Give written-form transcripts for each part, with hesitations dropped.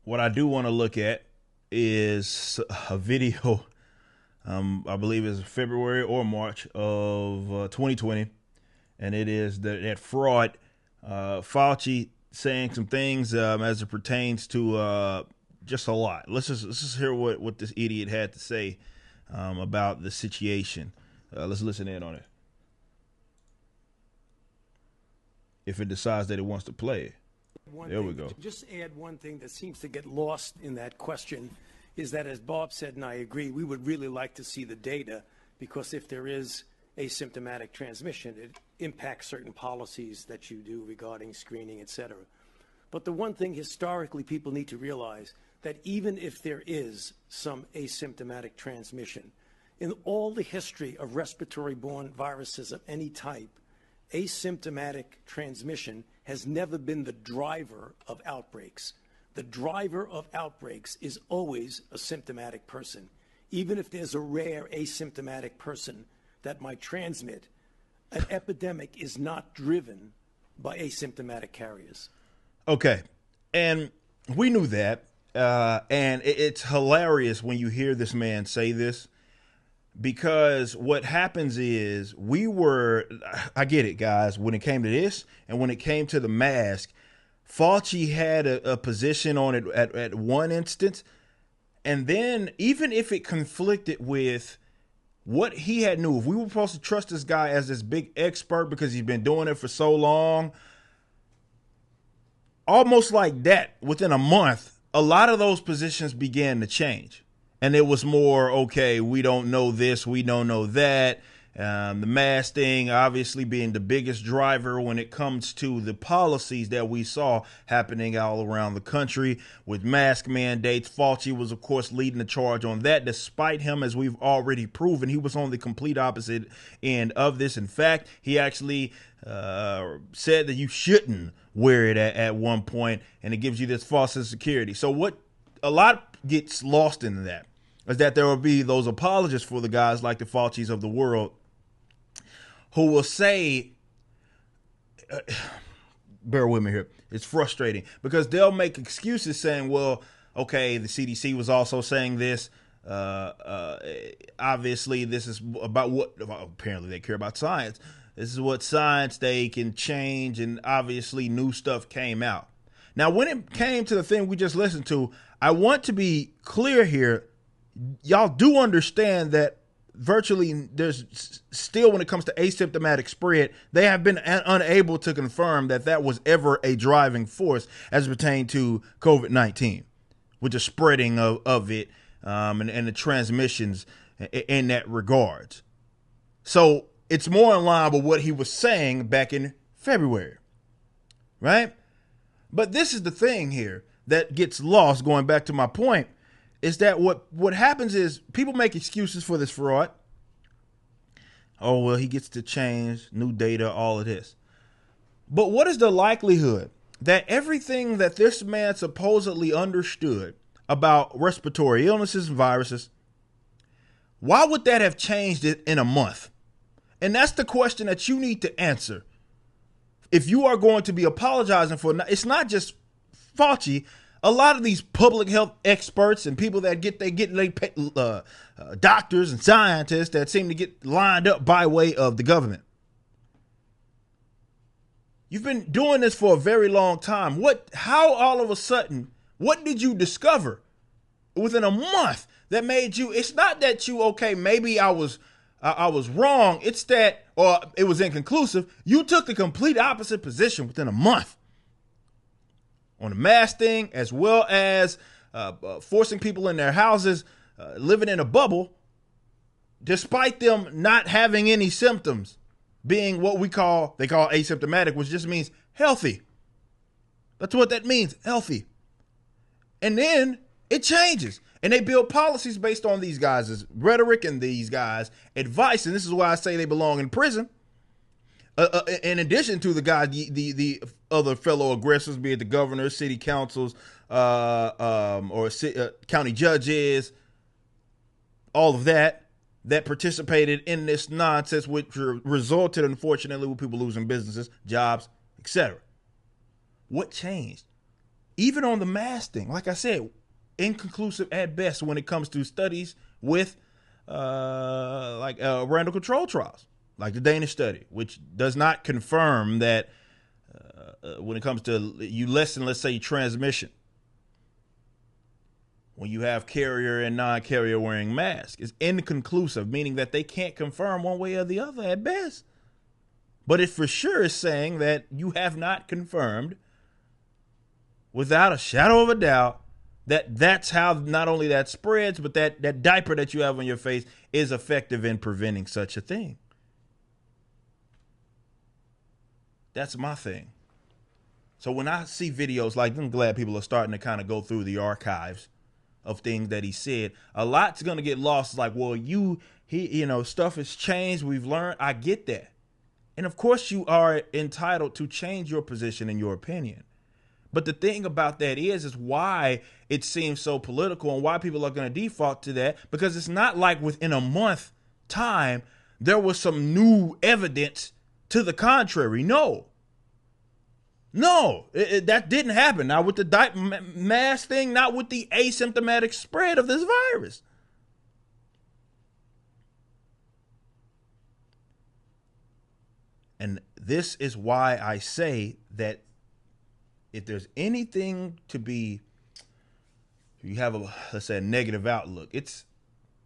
what I do want to look at is a video. I believe it's February or March of 2020, and it is that fraud. Fauci saying some things as it pertains to just a lot. Let's just hear what this idiot had to say about the situation. Let's listen in on it. If it decides that it wants to play it. There we go. Just add one thing that seems to get lost in that question is that, as Bob said, and I agree, we would really like to see the data, because if there is asymptomatic transmission, it impacts certain policies that you do regarding screening, et cetera. But the one thing historically people need to realize, that even if there is some asymptomatic transmission, in all the history of respiratory-borne viruses of any type, asymptomatic transmission has never been the driver of outbreaks. The driver of outbreaks is always a symptomatic person. Even if there's a rare asymptomatic person that might transmit, an epidemic is not driven by asymptomatic carriers. Okay. And we knew that. And it's hilarious when you hear this man say this, because what happens is I get it, guys, when it came to this and when it came to the mask, Fauci had a position on it at one instance. And then even if it conflicted with what he had knew, if we were supposed to trust this guy as this big expert because he's been doing it for so long, almost like that, within a month, a lot of those positions began to change. And it was more, okay, we don't know this, we don't know that. The mask thing obviously being the biggest driver when it comes to the policies that we saw happening all around the country with mask mandates. Fauci was, of course, leading the charge on that, despite him, as we've already proven, he was on the complete opposite end of this. In fact, he actually said that you shouldn't wear it at one point, and it gives you this false sense of security. So what a lot gets lost in that is that there will be those apologists for the guys like the Faucis of the world who will say, bear with me here, it's frustrating, because they'll make excuses saying, well, okay, the CDC was also saying this. Obviously, this is about what, apparently they care about science. This is what science they can change, and obviously new stuff came out. Now, when it came to the thing we just listened to, I want to be clear here. Y'all do understand that virtually there's still, when it comes to asymptomatic spread, they have been unable to confirm that that was ever a driving force as it pertained to COVID-19, with the spreading of it and the transmissions in that regard. So it's more in line with what he was saying back in February, right? But this is the thing here that gets lost, going back to my point, is that what happens is people make excuses for this fraud. Oh, well, he gets to change, new data, all of this. But what is the likelihood that everything that this man supposedly understood about respiratory illnesses and viruses, why would that have changed it in a month? And that's the question that you need to answer. If you are going to be apologizing for, it's not just Fauci. A lot of these public health experts and people that get doctors and scientists that seem to get lined up by way of the government. You've been doing this for a very long time. How all of a sudden, what did you discover within a month that made you, it's not that you, okay, maybe I was wrong. It's that, or it was inconclusive. You took the complete opposite position within a month on the mask thing, as well as forcing people in their houses, living in a bubble, despite them not having any symptoms, being what they call asymptomatic, which just means healthy. That's what that means, healthy. And then it changes, and they build policies based on these guys' rhetoric and these guys' advice, and this is why I say they belong in prison. In addition to the guy, the other fellow aggressors, be it the governors, city councils, or county judges, all of that participated in this nonsense, which resulted, unfortunately, with people losing businesses, jobs, etc. What changed? even on the mask thing, like I said, inconclusive at best when it comes to studies with random control trials, like the Danish study, which does not confirm that when it comes to you lessen, let's say, transmission when you have carrier and non-carrier wearing masks. It's inconclusive, meaning that they can't confirm one way or the other at best. But it for sure is saying that you have not confirmed without a shadow of a doubt that that's how not only that spreads, but that diaper that you have on your face is effective in preventing such a thing. That's my thing. So when I see videos like, I'm glad people are starting to kind of go through the archives of things that he said. A lot's going to get lost. It's like, well, stuff has changed. We've learned. I get that. And of course you are entitled to change your position and your opinion. But the thing about that is why it seems so political and why people are going to default to that, because it's not like within a month time, there was some new evidence to the contrary. No, that didn't happen. Not with the mask thing, not with the asymptomatic spread of this virus. And this is why I say that if there's anything to be, you have let's say a negative outlook, it's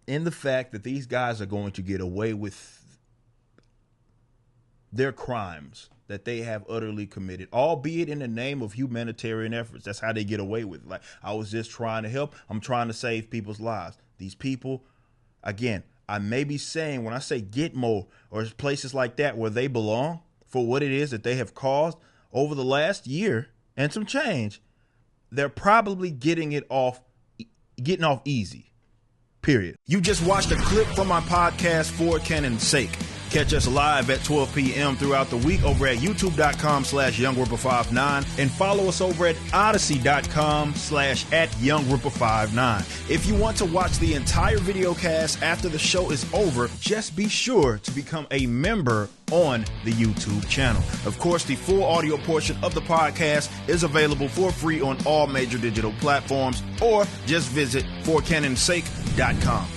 in the fact that these guys are going to get away with their crimes that they have utterly committed, albeit in the name of humanitarian efforts. That's how they get away with it. Like, I was just trying to help. I'm trying to save people's lives. These people, again, I may be saying when I say Gitmo or places like that where they belong for what it is that they have caused over the last year and some change, they're probably getting off easy, period. You just watched a clip from my podcast, For Canon's Sake. Catch us live at 12 p.m. throughout the week over at youtube.com/YoungRipper59 and follow us over at odyssey.com/@YoungRipper59. If you want to watch the entire video cast after the show is over, just be sure to become a member on the YouTube channel. Of course, the full audio portion of the podcast is available for free on all major digital platforms, or just visit forcanonsake.com.